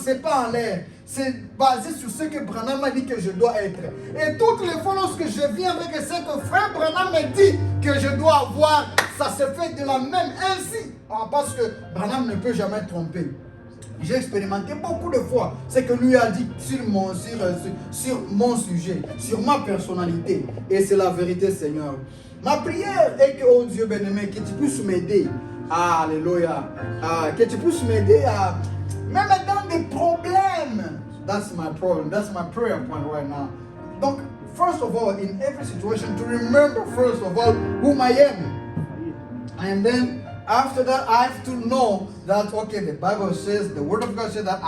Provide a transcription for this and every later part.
c'est pas en l'air. C'est basé sur ce que Branham a dit que je dois être. Et toutes les fois lorsque je viens avec ce que frère Branham me dit que je dois avoir, ça se fait de la même ainsi. Parce que Branham ne peut jamais tromper. J'ai expérimenté beaucoup de fois ce que lui a dit sur mon sujet, sur ma personnalité. Et c'est la vérité, Seigneur. Ma prière est que, oh Dieu bien-aimé, que tu puisses m'aider. Alléluia. Que tu puisses m'aider à, même dans des problèmes. That's my problem. That's my prayer point right now. Donc, first of all, in every situation, to remember first of all whom I am. And then, after that, I have to know that, okay, the Bible says, the Word of God says that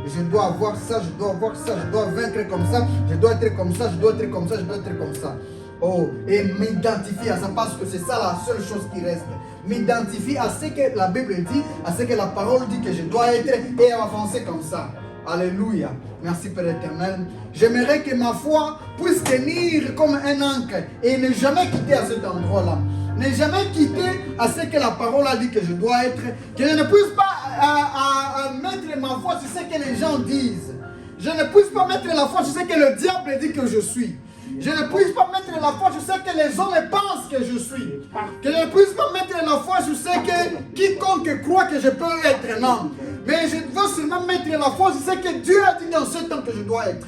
je dois avoir ça, je dois avoir ça, je dois vaincre comme ça, je dois être comme ça, je dois être comme ça, je dois être comme ça. Oh, et m'identifier à ça parce que c'est ça la seule chose qui reste. M'identifier à ce que la Bible dit, à ce que la parole dit que je dois être et avancer comme ça. Alléluia. Merci Père éternel. J'aimerais que ma foi puisse tenir comme un ancre et ne jamais quitter à cet endroit-là. Ne jamais quitter à ce que la parole a dit que je dois être. Que je ne puisse pas mettre ma foi sur ce que les gens disent. Je ne puisse pas mettre la foi sur ce que le diable dit que je suis. Je ne puisse pas mettre la foi sur ce que les hommes pensent que je suis. Que je ne puisse pas mettre la foi sur ce que quiconque croit que je peux être. Non. Mais je veux seulement mettre la foi sur ce que Dieu a dit dans ce temps que je dois être.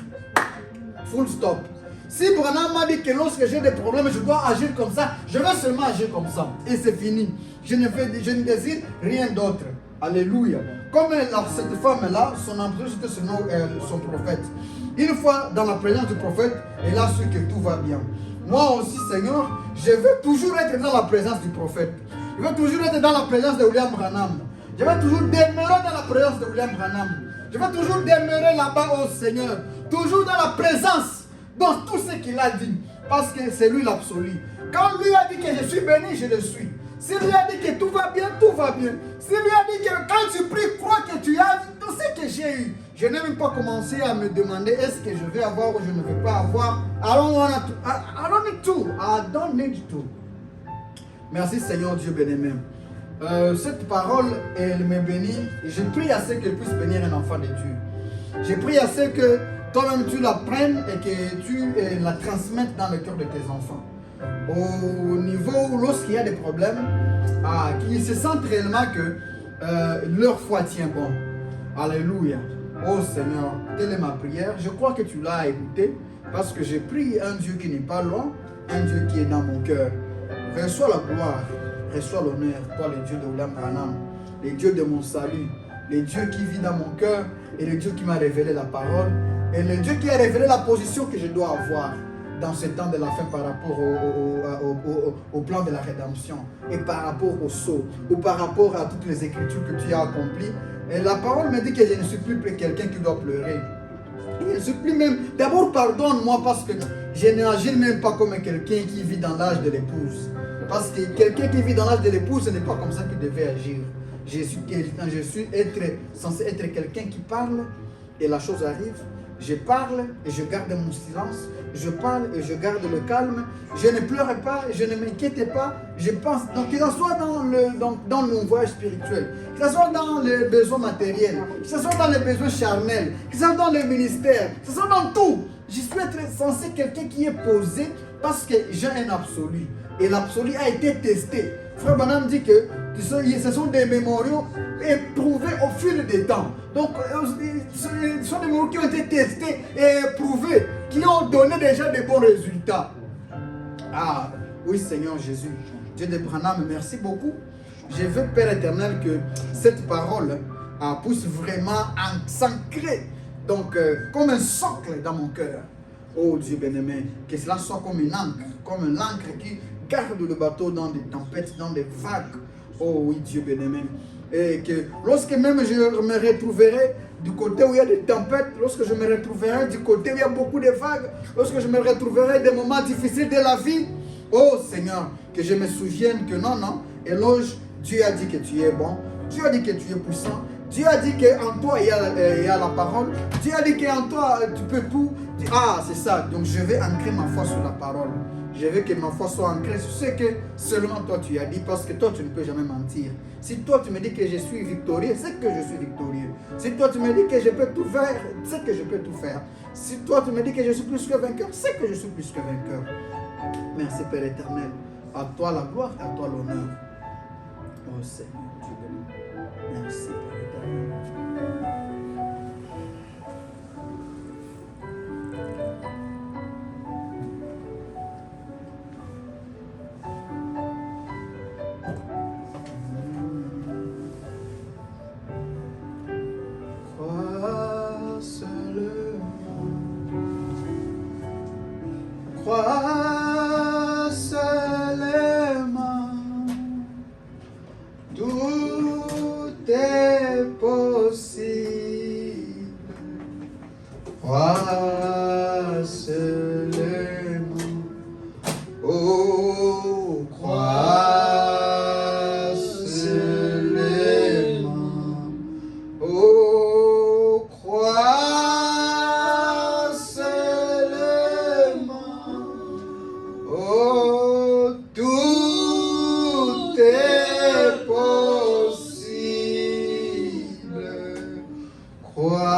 Full stop. Si Branham m'a dit que lorsque j'ai des problèmes, je dois agir comme ça, je vais seulement agir comme ça. Et c'est fini. Je ne désire rien d'autre. Alléluia. Comme cette femme-là, son employeur, c'était son prophète. Une fois dans la présence du prophète, elle a su que tout va bien. Moi aussi, Seigneur, je veux toujours être dans la présence du prophète. Je veux toujours être dans la présence de William Branham. Je vais toujours demeurer dans la présence de William Branham. Je vais toujours demeurer là-bas, oh Seigneur. Toujours dans la présence, dans tout ce qu'il a dit. Parce que c'est lui l'absolu. Quand lui a dit que je suis béni, je le suis. S'il lui a dit que tout va bien, tout va bien. S'il lui a dit que quand tu pries, crois que tu as tout ce que j'ai eu. Je n'ai même pas commencé à me demander est-ce que je vais avoir ou je ne vais pas avoir. I don't need to. I don't need to. Merci Seigneur Dieu bien-aimé. Cette parole, elle me bénit. Je prie à ce qu'elle puisse bénir un enfant de Dieu. Je prie à ce que toi-même tu la prennes et que tu la transmettes dans le cœur de tes enfants. Au niveau où lorsqu'il y a des problèmes, qu'ils se sentent réellement que leur foi tient bon. Alléluia. Oh Seigneur, telle est ma prière. Je crois que tu l'as écouté parce que j'ai prié un Dieu qui n'est pas loin, un Dieu qui est dans mon cœur. Reçois la gloire, reçois l'honneur, toi le Dieu de William Branham, le Dieu de mon salut, le Dieu qui vit dans mon cœur et le Dieu qui m'a révélé la parole et le Dieu qui a révélé la position que je dois avoir dans ce temps de la fin par rapport au plan de la rédemption et par rapport au sceau ou par rapport à toutes les écritures que tu as accomplies. Et la parole me dit que je ne suis plus quelqu'un qui doit pleurer. Je ne suis plus même... D'abord, pardonne-moi parce que je n'agis même pas comme quelqu'un qui vit dans l'âge de l'épouse. Parce que quelqu'un qui vit dans l'âge de l'épouse, ce n'est pas comme ça qu'il devait agir. Je suis censé être quelqu'un qui parle et la chose arrive. Je parle et je garde mon silence. Je parle et je garde le calme. Je ne pleure pas, je ne m'inquiète pas. Je pense. Donc, qu'il en soit dans mon voyage spirituel, que ce soit dans les besoins matériels, que ce soit dans les besoins charnels, que ce soit dans le ministère, que ce soit dans tout. Je suis censé être quelqu'un qui est posé parce que j'ai un absolu. Et l'absolu a été testé. Frère Branham dit que ce sont des mémoriaux éprouvés au fil des temps. Donc, ce sont des mémoriaux qui ont été testés et éprouvés, qui ont donné déjà de bons résultats. Ah, oui Seigneur Jésus, Dieu de Branham, merci beaucoup. Je veux, Père éternel, que cette parole puisse vraiment s'ancrer, donc comme un socle dans mon cœur. Oh Dieu bien-aimé, que cela soit comme une encre qui garde le bateau dans des tempêtes, dans des vagues. Oh oui, Dieu bien-aimé. Et que lorsque même je me retrouverai du côté où il y a des tempêtes, lorsque je me retrouverai du côté où il y a beaucoup de vagues, lorsque je me retrouverai des moments difficiles de la vie, oh Seigneur, que je me souvienne que non, éloge, Dieu a dit que tu es bon, Dieu a dit que tu es puissant, Dieu a dit qu'en toi, il y a la parole. Dieu a dit qu'en toi, tu peux tout. Ah, c'est ça. Donc, je vais ancrer ma foi sur la parole. Je veux que ma foi soit ancrée sur ce que seulement toi tu as dit, parce que toi tu ne peux jamais mentir. Si toi tu me dis que je suis victorieux, c'est que je suis victorieux. Si toi tu me dis que je peux tout faire, c'est que je peux tout faire. Si toi tu me dis que je suis plus que vainqueur, c'est que je suis plus que vainqueur. Merci Père éternel. À toi la gloire et à toi l'honneur. Oh Seigneur, Dieu béni. Merci Père éternel. Crois seulement, tout est possible. Crois seulement, oh, crois seulement, oh, crois seulement. Oh, tout est possible. Crois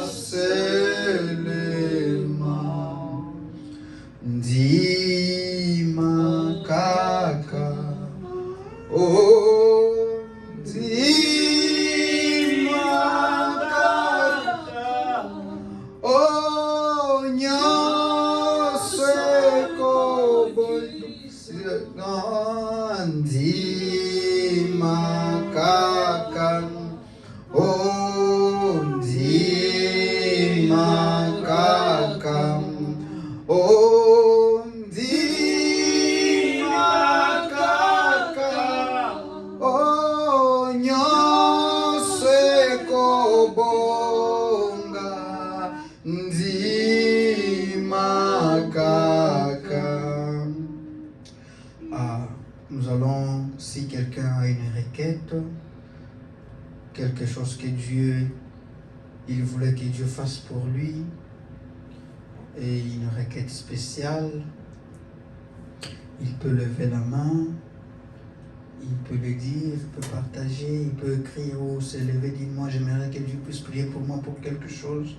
seulement. Dis-moi caca. Oh, dis-moi caca. Oh, nous allons, si quelqu'un a une requête, quelque chose que Dieu, il voulait que Dieu fasse pour lui, et une requête spéciale, il peut lever la main, il peut le dire, il peut partager, il peut écrire ou se lever, dire moi j'aimerais que Dieu puisse prier pour moi pour quelque chose.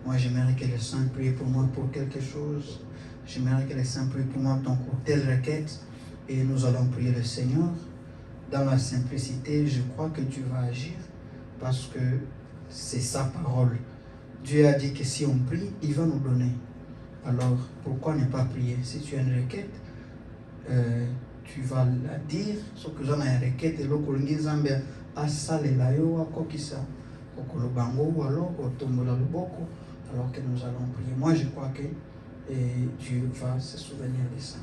Moi j'aimerais que les saints prient pour moi pour quelque chose. J'aimerais que les saints prient pour moi donc pour telle requête. Et nous allons prier le Seigneur. Dans la simplicité, je crois que Dieu va agir parce que c'est sa parole. Dieu a dit que si on prie, il va nous donner. Alors, pourquoi ne pas prier? Si tu as une requête, tu vas la dire. Sauf que j'en ai une requête et l'autre Zambia a salé la yo a kokisa. Okolobango ou alors otombola luboko. Alors que nous allons prier. Moi, je crois que Dieu va se souvenir de ça.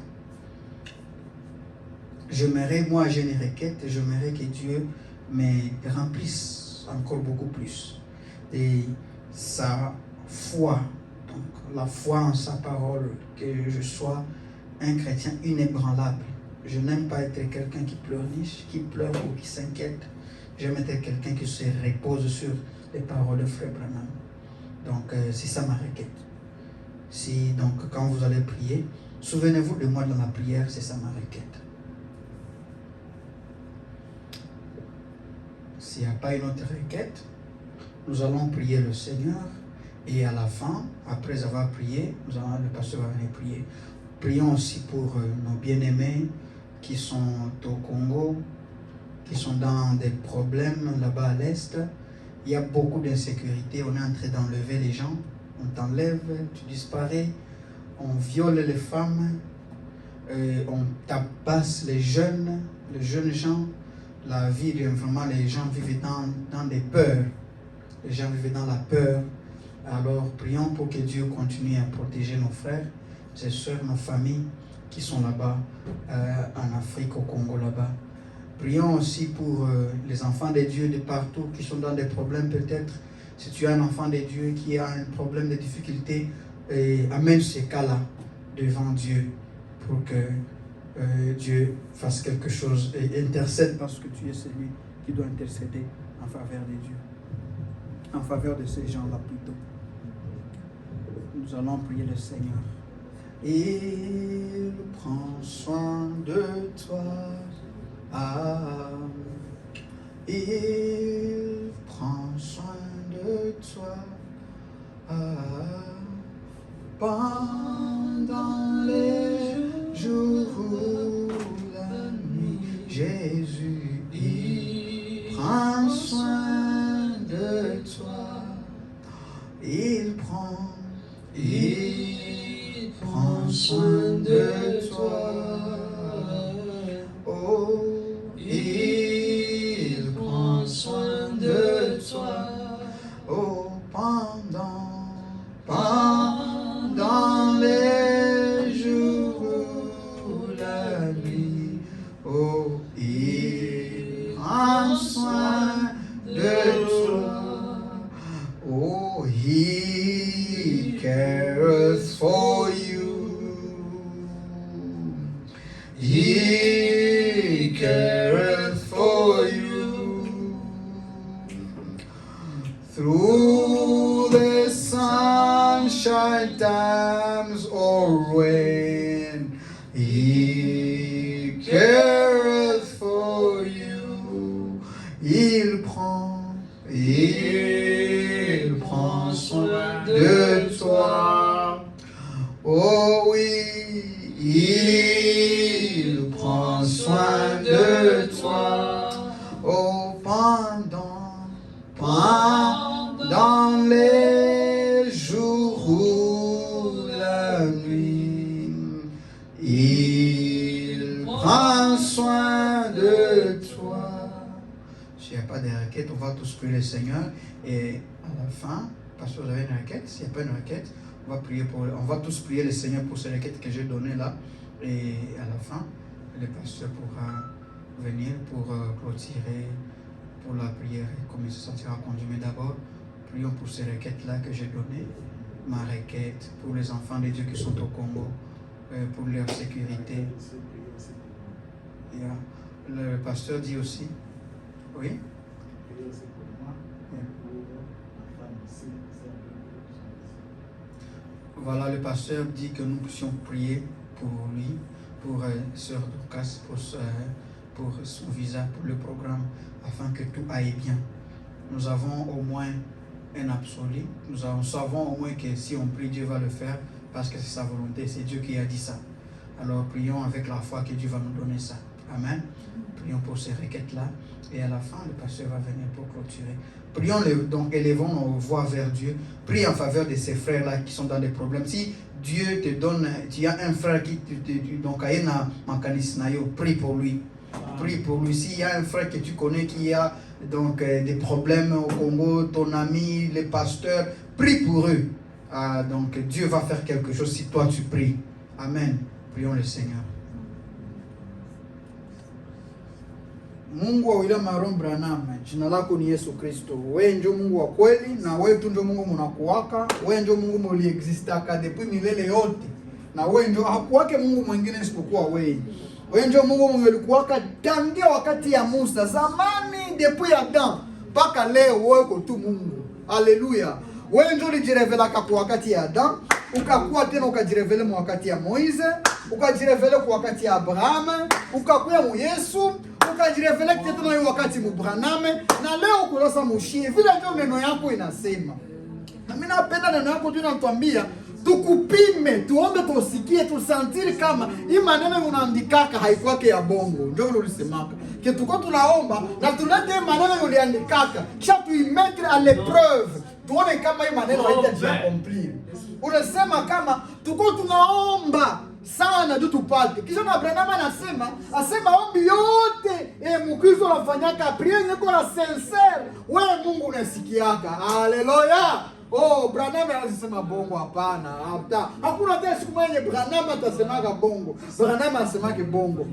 Moi j'ai une requête et j'aimerais que Dieu me remplisse encore beaucoup plus. Et sa foi, donc la foi en sa parole, que je sois un chrétien inébranlable. Je n'aime pas être quelqu'un qui pleurniche, qui pleure ou qui s'inquiète. J'aime être quelqu'un qui se repose sur les paroles de Frère Branham. Donc c'est ça ma requête. Donc quand vous allez prier, souvenez-vous de moi dans la prière, c'est ça ma requête. S'il n'y a pas une autre requête, nous allons prier le Seigneur et à la fin, après avoir prié, le pasteur va venir prier. Prions aussi pour nos bien-aimés qui sont au Congo, qui sont dans des problèmes là-bas à l'Est. Il y a beaucoup d'insécurité, on est en train d'enlever les gens, on t'enlève, tu disparais, on viole les femmes, on tabasse les jeunes gens. La vie, vraiment, les gens vivent dans des peurs. Les gens vivent dans la peur. Alors, prions pour que Dieu continue à protéger nos frères, nos soeurs, nos familles qui sont là-bas, en Afrique, au Congo, là-bas. Prions aussi pour les enfants de Dieu de partout qui sont dans des problèmes peut-être. Si tu as un enfant de Dieu qui a un problème de difficulté, amène ces cas-là devant Dieu pour que Dieu fasse quelque chose et intercède parce que tu es celui qui doit intercéder. en faveur de Dieu. En faveur de ces gens-là plutôt. Nous allons prier le Seigneur. Il prend soin de toi. Il prend soin de toi. Pendant les jours ou la nuit, Jésus, il prend soin de toi. Il prend soin de toi. Oh, il prend soin de toi. Oh, pendant les jours ou la nuit. Oh, il prend soin de toi. Oh, he cares for you. He cares for you. Through the sunshine times or rain, he cares for you. Il prend soin de toi. Oh oui, il prend soin de toi. Oh, pendant les jours ou la nuit, il prend soin de toi. S'il n'y a pas de requête, on va tous prier le Seigneur. Et à la fin, parce que vous avez une requête, s'il n'y a pas une requête, on va tous prier le Seigneur pour ces requêtes que j'ai données là. Et à la fin, le pasteur pourra venir pour clôturer pour la prière et comme il se sentira conduit. Mais d'abord, prions pour ces requêtes-là que j'ai données. Ma requête pour les enfants de Dieu qui sont au Congo, pour leur sécurité. Le pasteur dit aussi, oui? Voilà, le pasteur dit que nous puissions prier pour lui, pour Sœur Dorcas, pour son visa, pour le programme, afin que tout aille bien. Nous avons au moins un absolu. Nous savons au moins que si on prie, Dieu va le faire, parce que c'est sa volonté, c'est Dieu qui a dit ça. Alors prions avec la foi que Dieu va nous donner ça. Amen. Prions pour ces requêtes-là. Et à la fin, le pasteur va venir pour clôturer. Prions, donc élevons nos voix vers Dieu. Prie en faveur de ces frères-là qui sont dans des problèmes. Si Dieu te donne, tu as un frère qui donc a prie pour lui. Prie pour lui. S'il y a un frère que tu connais qui a donc des problèmes au Congo, ton ami, les pasteurs, prie pour eux. Donc Dieu va faire quelque chose si toi tu pries. Amen. Prions le Seigneur. Mungu wa William Aaron Branham, jina lako ni Yesu Kristo. Wewe ndio Mungu wa kweli na wewe tu ndio Mungu mnakuwaka. Wewe ndio Mungu mliexistaka depuis milele yote. Na wewe ndio hakuwake Mungu mwingine isipokuwa wewe. Wewe ndio Mungu mlikuwaka tangia wakati ya Musa, zamani depuis Adam mpaka leo wewe uko tu Mungu. Haleluya. Wewe ndio ulijirevela kwa wakati ya Adam, ukakuwa tena ukajirevela kwa wakati ya Moise, ukajirevela kwa wakati ya Abraham, ukakuwa mu Yesu, ukajirevela tena wakati mu Branhame, na leo kulosa mushie. Vile ndio neno yako inasema. Na mimi napenda neno yako tu inatuambia tukupime, tuombe, tusikie, tusantiri kama hii maneno unaandikaka haikwake ya bongo. Ndio ulisemaka. Que tuko tunaomba na tulete maneno uliandikaka, kisha tuimetre à l'épreuve. Tuone kama hii maneno haitajiaccomplir. Unasema kama tuko tunaomba sana tu tupate. Kisha na Branham asema ombi yote Mkristo anafanyaka prière yako na sincere. Wewe Mungu unasikiaka. Haleluya. Oh, Branham anasema bongo hapana. Hakuna hata siku moja Branham atasemaka bongo. Branham asemake bongo.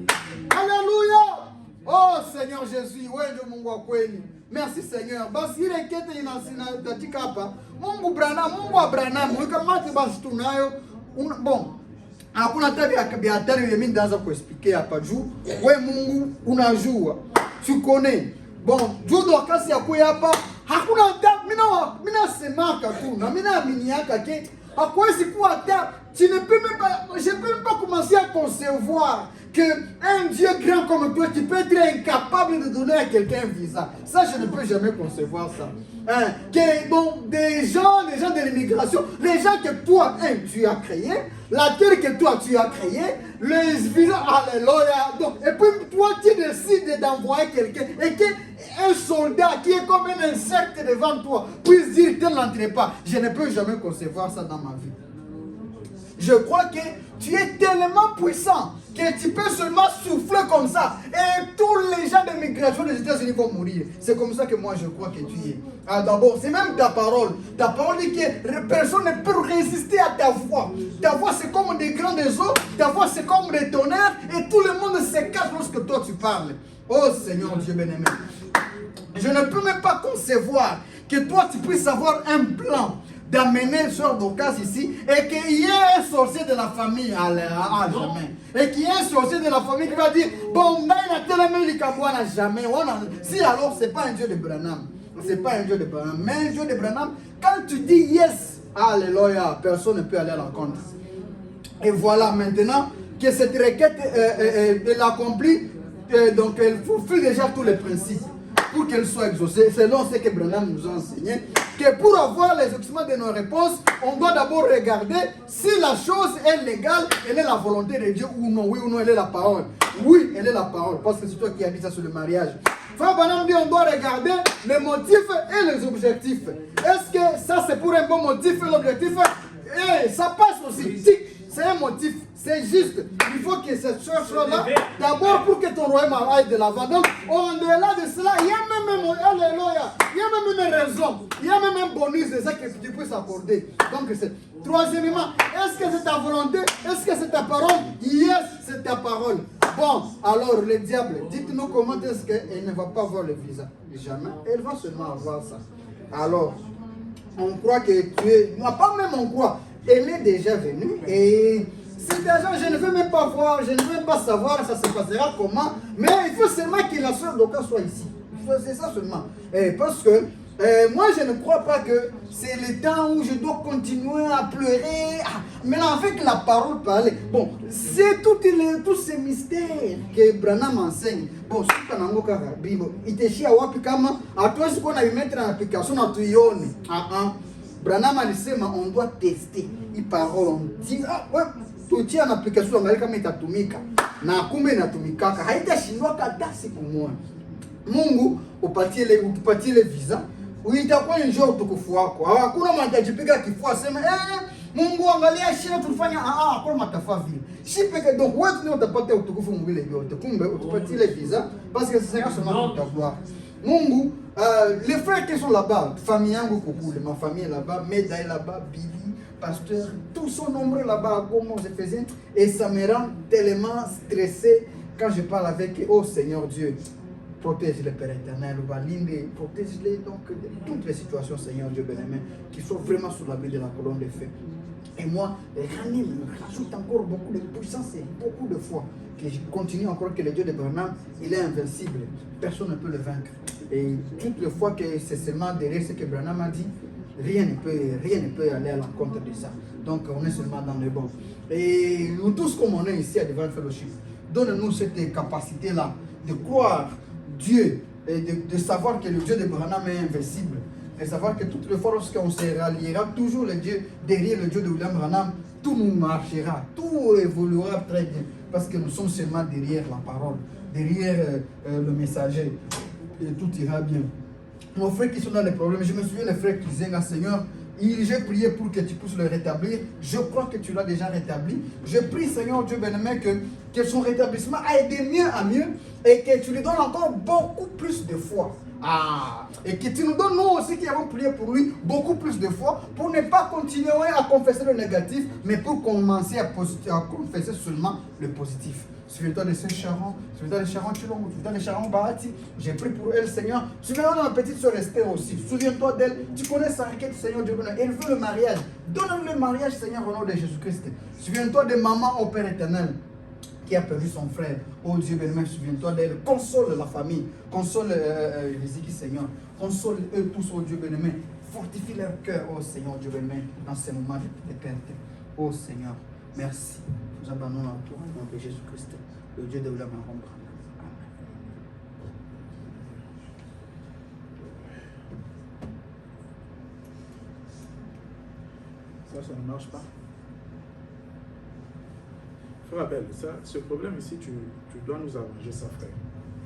Haleluya. Oh Seigneur Jésus, wewe ndio Mungu wa kweli. Merci Seigneur. Basi ile kete inatika hapa. Mungu wa Branham, ukamate basi tunayo. Bon. Hakuna tabia hatari ile mimi ndaanza kuexpliquer hapa juu. Wewe Mungu unajua. Tu connais. bon, judo kasi ya kuyapa, hakuna hata, mina semaka tu, na mina aminiaka ke, hakuwezi kuwa hata, je ne peux même pas commencer à concevoir qu'un Dieu grand comme toi, tu peux être incapable de donner à quelqu'un un visa. Ça, je ne peux jamais concevoir ça. Hein? Que, bon, des gens de l'immigration, les gens que toi, tu as créé, la terre que toi, tu as créé, les visas, alléluia. Donc, et puis toi, tu décides d'envoyer quelqu'un, et qu'un soldat qui est comme un insecte devant toi puisse dire, tu n'entres pas. Je ne peux jamais concevoir ça dans ma vie. Je crois que tu es tellement puissant que tu peux seulement souffler comme ça et tous les gens de migration des États-Unis vont mourir. C'est comme ça que moi je crois que tu es. Ah, d'abord, c'est même ta parole. Ta parole dit que personne ne peut résister à ta voix. Ta voix c'est comme des grands des eaux, ta voix c'est comme des tonnerres et tout le monde se cache lorsque toi tu parles. Oh Seigneur Dieu bien-aimé. Je ne peux même pas concevoir que toi tu puisses avoir un plan d'amener Sœur Dorcas ici et qu'il y ait un sorcier de la famille à jamais. Et qu'il y ait un sorcier de la famille qui va dire bon, jamais. Si alors, c'est pas un Dieu de Branham. C'est pas un Dieu de Branham. Mais un Dieu de Branham, quand tu dis yes, alléluia, personne ne peut aller à l'encontre. Et voilà maintenant que cette requête est accomplie. Donc elle fulfille déjà tous les principes pour qu'elle soit exaucée, selon ce que Branham nous a enseigné, que pour avoir l'exaucement de nos réponses, on doit d'abord regarder si la chose est légale, elle est la volonté de Dieu ou non. Oui ou non, elle est la parole. Oui, elle est la parole, parce que c'est toi qui as dit ça sur le mariage. Frère Branham dit on doit regarder les motifs et les objectifs. Est-ce que ça c'est pour un bon motif et l'objectif? Et ça passe aussi. C'est un motif, c'est juste. Il faut que cette chose-là, d'abord pour que ton royaume aille de l'avant. Donc, au-delà de cela, il y a même, alléluia, il y a même une raison, il y a même un bonus de ça que tu peux s'accorder. Donc, c'est. Troisièmement, est-ce que c'est ta volonté? Est-ce que c'est ta parole? Yes, c'est ta parole. Bon, alors le diable, dites-nous comment est-ce qu'elle ne va pas avoir le visa? Jamais, elle va seulement avoir ça. Alors, on croit que tu es. Non, pas même on croit. Elle est déjà venue et cet argent, je ne veux même pas voir, je ne veux même pas savoir ça se passera comment, mais il faut seulement que la Sœur Dorcas soit ici. C'est ça seulement. Parce que moi, je ne crois pas que c'est le temps où je dois continuer à pleurer. Mais là, avec la parole parlée, bon, c'est tous ces mystères que Branham enseigne. Bon, si tu as un Bible, il te chia wapi kama, à toi, ce qu'on a eu mettre en application, on a tout yoni. Branham alisema on doit tester hii parole, on dit ouais, tutia en application angalia kama itatumika na kumbe inatumikaka, haitashindwa hata siku moja. Mungu utupatie ile visa, itakuwa njoo utukufu wako. Hakuna mtajipiga kifua sema Mungu angalia shida tulifanya, hakuna matafa vile. Shipeke donc wewe ndio utapata utukufu mwingine yote. Kumbe utupatie ile visa parce que c'est seulement pour ta gloire. Mungu, les frères qui sont là-bas, famille yangu kukule, ma famille est là-bas, Meda est là-bas, Billy, pasteur, tous sont nombreux là-bas, comment je faisais, et ça me rend tellement stressé quand je parle avec eux. Oh Seigneur Dieu, protège-les Père éternel, protège-les donc de toutes les situations, Seigneur Dieu bien-aimé, qui sont vraiment sous l'abri de la colonne de feu. Et moi, Rani me rajoute encore beaucoup de puissance et beaucoup de foi. Que je continue encore que le Dieu de Branham, il est invincible. Personne ne peut le vaincre. Et toutes les fois que c'est seulement derrière ce que Branham a dit, rien ne peut aller à l'encontre de ça. Donc on est seulement dans le bon. Et nous tous comme on est ici à Divine Fellowship, donne-nous cette capacité-là de croire Dieu et de savoir que le Dieu de Branham est invincible. Et savoir que toutes les fois lorsqu'on se ralliera toujours le Dieu, derrière le Dieu de William Branham, tout nous marchera, tout évoluera très bien. Parce que nous sommes seulement derrière la parole, derrière le messager. Et tout ira bien. Nos frères qui sont dans les problèmes, je me souviens des frères qui disaient, Seigneur, j'ai prié pour que tu puisses le rétablir. Je crois que tu l'as déjà rétabli. Je prie, Seigneur Dieu bien-aimé, que son rétablissement aille de mieux à mieux et que tu lui donnes encore beaucoup plus de foi. Et que tu nous donnes, nous aussi qui avons prié pour lui, beaucoup plus de foi pour ne pas continuer à confesser le négatif, mais pour commencer à confesser seulement le positif. Souviens-toi de ces Sharon, souviens-toi de Sharon Chilongo, souviens-toi de Sharon Bahati. J'ai prié pour elle, Seigneur. Souviens-toi de ma petite soeur Esther aussi. Souviens-toi d'elle. Tu connais sa requête, Seigneur Dieu. Elle veut le mariage. Donne-lui le mariage, Seigneur, au nom de Jésus-Christ. Souviens-toi de maman au Père éternel. qui a perdu son frère. Oh Dieu béni, souviens-toi d'elle. Console la famille. Console Jésus, Seigneur. Console eux tous, oh Dieu béni. Fortifie leur cœur, oh Seigneur Dieu béni, dans ces moments de perte. Oh Seigneur, merci. Nous abandonnons à toi, au nom de Jésus-Christ, le Dieu de l'homme. Amen. Ça ne marche pas. Frère Abel, ce problème ici, tu dois nous arranger ça, frère.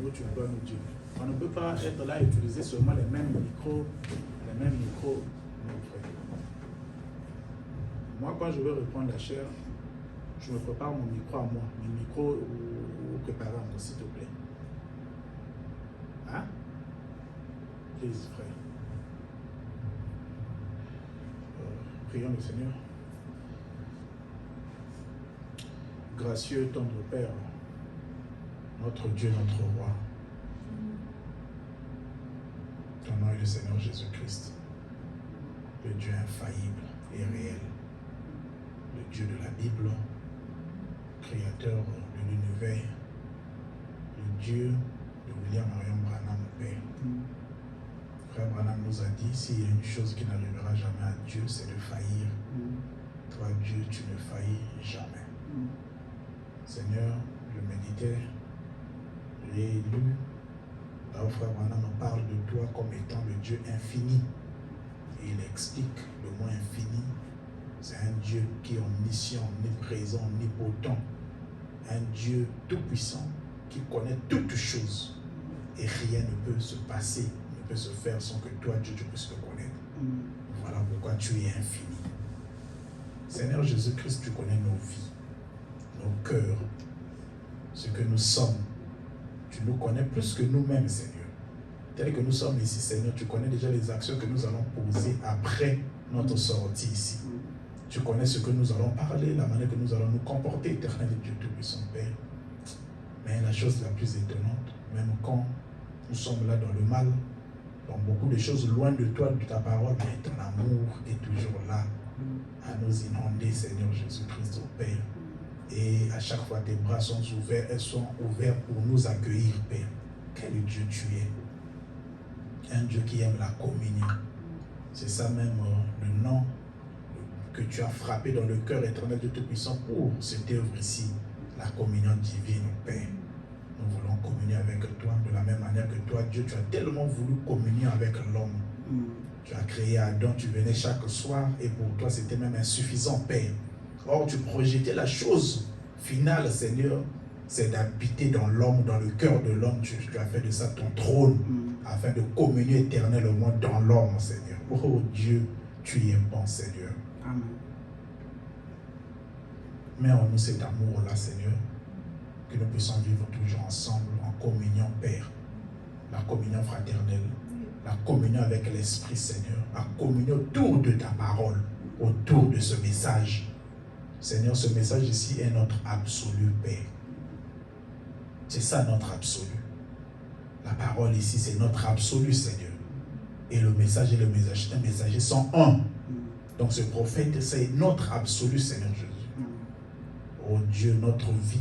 Ou tu dois nous dire. On ne peut pas être là et utiliser seulement les mêmes micros, mon frère. Moi, quand je veux reprendre la chair, je me prépare mon micro à moi. Mon micro ou préparer à moi, s'il te plaît. Hein? Please, frère. Prions le Seigneur. Gracieux, tendre Père, notre Dieu, notre Roi, ton nom est le Seigneur Jésus-Christ, le Dieu infaillible et réel, le Dieu de la Bible, créateur de l'univers, le Dieu de William Marion Branham, Père. Frère Branham nous a dit, s'il y a une chose qui n'arrivera jamais à Dieu, c'est de faillir. Toi, Dieu, tu ne faillis jamais. Seigneur, je méditais, j'ai lu, là où Frère Branham parle de toi comme étant le Dieu infini. Et il explique le mot infini. C'est un Dieu qui est omniscient, omniprésent, omnipotent. Un Dieu tout-puissant qui connaît toutes choses. Et rien ne peut se passer, ne peut se faire sans que toi, Dieu, tu puisses le connaître. Voilà pourquoi tu es infini. Seigneur Jésus-Christ, tu connais nos vies, nos cœurs, ce que nous sommes. Tu nous connais plus que nous-mêmes, Seigneur. Tel que nous sommes ici, Seigneur, tu connais déjà les actions que nous allons poser après notre sortie ici. Tu connais ce que nous allons parler, la manière que nous allons nous comporter, éternel Dieu Tout-Puissant Père. Mais la chose la plus étonnante, même quand nous sommes là dans le mal, dans beaucoup de choses loin de toi, de ta parole, mais ton amour est toujours là à nous inonder, Seigneur Jésus-Christ, au Père. Et à chaque fois, tes bras sont ouverts, elles sont ouverts pour nous accueillir, Père. Quel Dieu tu es. Un Dieu qui aime la communion. C'est ça même le nom que tu as frappé dans le cœur éternel de Tout-Puissant pour cette œuvre ici, la communion divine, Père. Nous voulons communier avec toi de la même manière que toi, Dieu, tu as tellement voulu communier avec l'homme. Tu as créé Adam, tu venais chaque soir et pour toi, c'était même insuffisant, Père. Or, tu projetais la chose finale, Seigneur, c'est d'habiter dans l'homme, dans le cœur de l'homme. Tu as fait de ça ton trône, afin de communier éternellement dans l'homme, Seigneur. Oh Dieu, tu es bon, Seigneur. Amen. Mets en nous cet amour-là, Seigneur, que nous puissions vivre toujours ensemble en communion, Père. La communion fraternelle, la communion avec l'Esprit, Seigneur, la communion autour de ta parole, autour de ce message. Seigneur, ce message ici est notre absolu, Père. C'est ça notre absolu. La parole ici, c'est notre absolu, Seigneur. Et le message et le messager sont un. Donc ce prophète, c'est notre absolu, Seigneur Jésus. Oh Dieu, notre vie,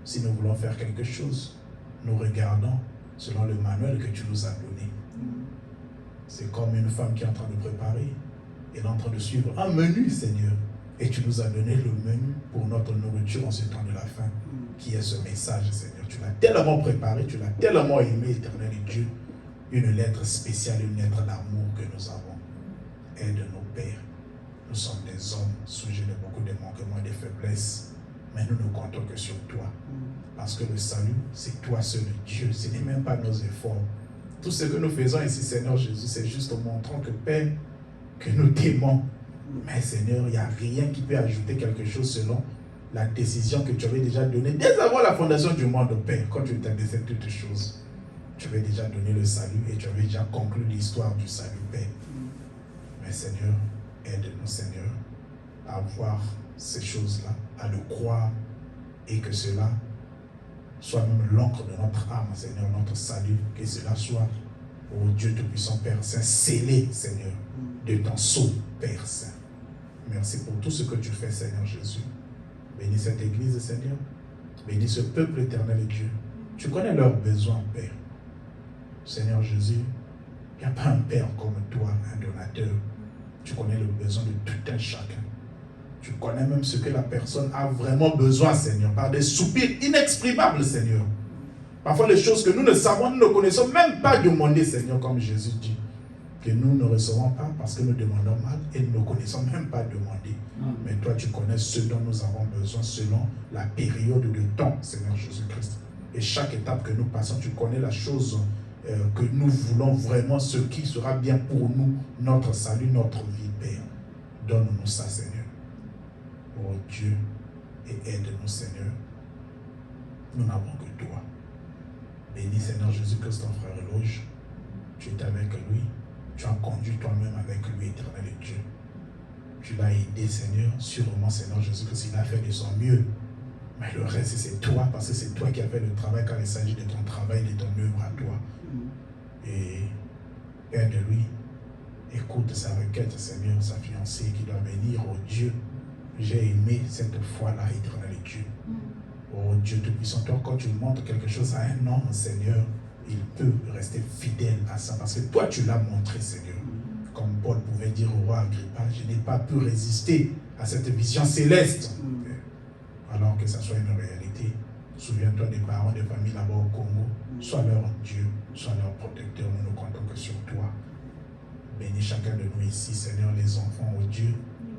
si nous voulons faire quelque chose, nous regardons selon le manuel que tu nous as donné. C'est comme une femme qui est en train de préparer. Elle est en train de suivre un menu, Seigneur. Et tu nous as donné le menu pour notre nourriture en ce temps de la fin, qui est ce message, Seigneur. Tu l'as tellement préparé, tu l'as tellement aimé, éternel Dieu. Une lettre spéciale, une lettre d'amour que nous avons. Aide-nous, Père. Nous sommes des hommes sujets de beaucoup de manquements et de faiblesses, mais nous ne comptons que sur toi. Parce que le salut, c'est toi seul, Dieu. Ce n'est même pas nos efforts. Tout ce que nous faisons ici, Seigneur Jésus, c'est juste en montrant que, Père, que nous t'aimons. Mais Seigneur, il n'y a rien qui peut ajouter quelque chose selon la décision que tu avais déjà donnée dès avant la fondation du monde, Père. Quand tu établissais toutes choses, tu avais déjà donné le salut et tu avais déjà conclu l'histoire du salut, Père. Mais Seigneur, aide-nous, Seigneur, à voir ces choses-là, à le croire et que cela soit même l'encre de notre âme, Seigneur, notre salut, que cela soit, ô Dieu Tout-Puissant, Père Saint, scellé, Seigneur, de ton sceau, Père Saint. Merci pour tout ce que tu fais, Seigneur Jésus. Bénis cette église, Seigneur. Bénis ce peuple éternel et Dieu. Tu connais leurs besoins, Père. Seigneur Jésus, il n'y a pas un Père comme toi, un donateur. Tu connais le besoin de tout un chacun. Tu connais même ce que la personne a vraiment besoin, Seigneur, par des soupirs inexprimables, Seigneur. Parfois, les choses que nous ne savons, nous ne connaissons même pas demander, Seigneur, comme Jésus dit, que nous ne recevons pas parce que nous demandons mal et nous ne connaissons même pas demander. Mais toi, tu connais ce dont nous avons besoin selon la période de temps, Seigneur Jésus-Christ. Et chaque étape que nous passons, tu connais la chose que nous voulons vraiment, ce qui sera bien pour nous, notre salut, notre vie, Père. Donne-nous ça, Seigneur. Oh Dieu, et aide-nous, Seigneur. Nous n'avons que toi. Bénis, Seigneur Jésus-Christ, ton frère Eloge. Tu es avec lui. Tu as conduit toi-même avec lui, éternel et Dieu. Tu l'as aidé, Seigneur. Sûrement, Seigneur Jésus-Christ, il a fait de son mieux. Mais le reste, c'est toi, parce que c'est toi qui as fait le travail quand il s'agit de ton travail, de ton œuvre à toi. Et aide-lui. Écoute sa requête, Seigneur, sa fiancée qui doit venir. Oh Dieu, j'ai aimé cette foi-là, éternel et Dieu. Oh Dieu Tout-Puissant, toi, quand tu montres quelque chose à un homme, Seigneur, il peut rester fidèle à ça, parce que toi, tu l'as montré, Seigneur. Comme Paul pouvait dire au roi Agrippa, je n'ai pas pu résister à cette vision céleste. Alors que ça soit une réalité, souviens-toi des parents des familles là-bas au Congo. Sois leur Dieu, sois leur protecteur. Nous ne comptons que sur toi. Bénis chacun de nous ici, Seigneur, les enfants, oh Dieu.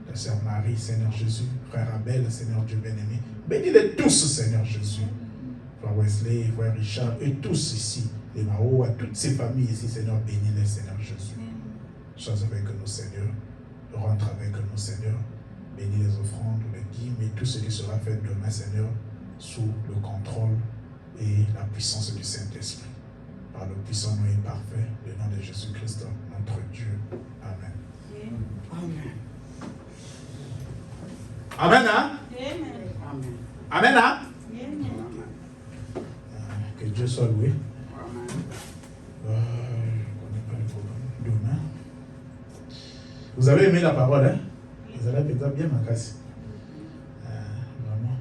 La sœur Marie, Seigneur Jésus. Frère Abel, Seigneur Dieu bien-aimé. Bénis-les tous, Seigneur Jésus. Frère Wesley, frère Richard, et tous ici. Les Mao, à toutes ces familles ici, Seigneur, bénis-les, Seigneur Jésus. Sois avec nous, Seigneur. Rentre avec nous, Seigneur. Bénis les offrandes, les dîmes et tout ce qui sera fait demain, Seigneur, sous le contrôle et la puissance du Saint-Esprit. Par le puissant nom et parfait, le nom de Jésus-Christ, notre Dieu. Amen. Amen. Amen, hein? Amen. Amen, hein? Amen. Que Dieu soit loué. Je ne connais pas le problème. Demain. Vous avez aimé la parole, hein? Vous allez peut-être bien ma casse. Vraiment.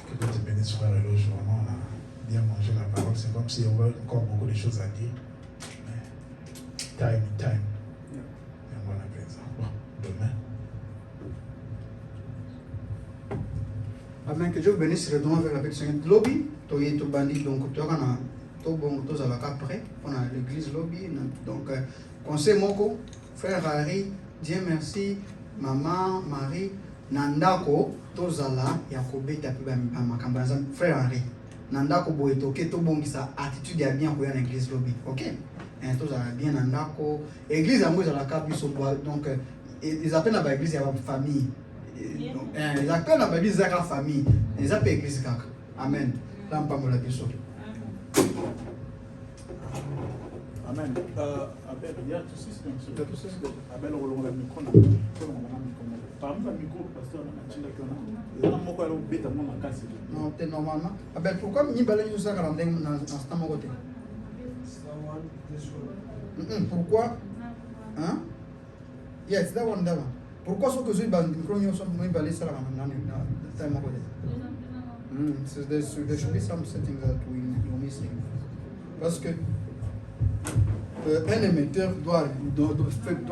Que Dieu te bénisse, frère Eloge. Vraiment, on a bien mangé la parole. C'est comme si on avait encore beaucoup de choses à dire. Mais time. Et on va l'appeler ça. Bon, demain. Amen. Que Dieu vous bénisse. Retournons avec la petite lobby. Tu es tout bandit. Donc, tu as tout bon, tous à la après. On a l'église lobby. Donc, conseil Moko, frère Harry, Dieu merci. Maman, Marie, Nandako, Tozala, Yakobe, Tapiba, frère Henri. Nandako Boetoke, Tobon qui sa attitude a bien pour l'église lobby. Ok? Et Tozala bien Nandako. Église à moi, à la cape, donc, ils appellent la église à la famille. Ils appellent la église à la famille. Ils appellent l'église à la Amen. Là, on parle de la question. Amen. Abel, il y a tout ceci. Abel, on a le micro. Parmi le micro, pasteur, on a un mot à l'obéta, mon casse. Non, c'est normalement. Abel, pourquoi il y a une chose à rendre dans ce côté? Pourquoi? Hein? Yes, that one. Pourquoi ce que je vais micro, nous sommes balés ça dans le côté? So there should be some settings that we're missing. Parce que un émetteur doit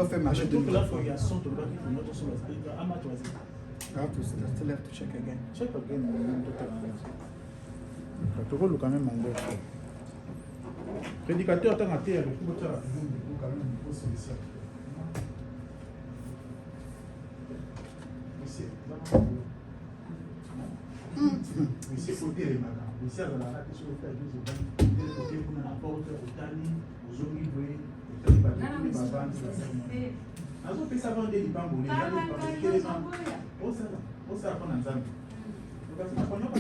faire marcher de l'autre. Là, il y a son de l'autre qui monte sur l'esprit. I still have to check again. Check again. Tu roules quand même en gauche. Prédicateur, tu as raté avec tout ça. Quand même, il faut se laisser. Monsieur, côté les madame. Monsieur, à la radio, sur le fait de côté, vous n'apporte au Tani, aux Omiboué, au Tani, les Babans, la Azo pesa vende di bambo ni nani kwa kile mambo. Osa hapo na Nzambi. Ukasema kwa nini kwa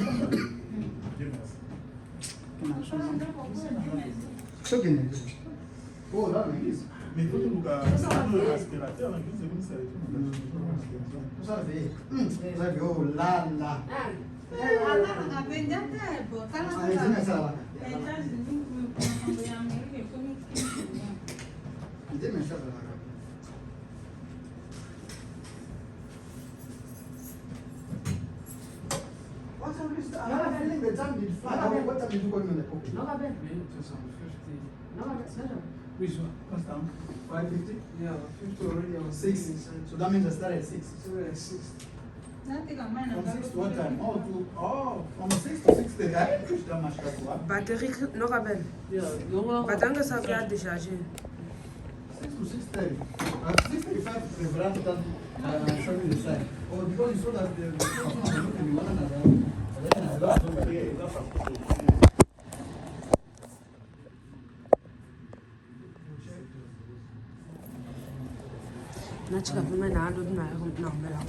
Ce qui est. Oh là, l'église. Mais il faut que l'aspirateur, l'église, c'est comme ça. Vous savez, oh là là. the time did fly. What time did you go in the pocket? No, I bet. Me, 250. No, I bet. Snap. Which one? What's that? 550? Yeah, 50 already on 6. So that means I started at 6. So we're at 6. From 6 to what time? From 6 to 6:30. I didn't push that much car. Batterie no kabel. Yeah, no, Batanga ça vient décharger. 6 to 6:30. 6:35 préférable dans show me the side. Oh, because you saw that the person was looking one another. Na chika vuma na alo na na mela.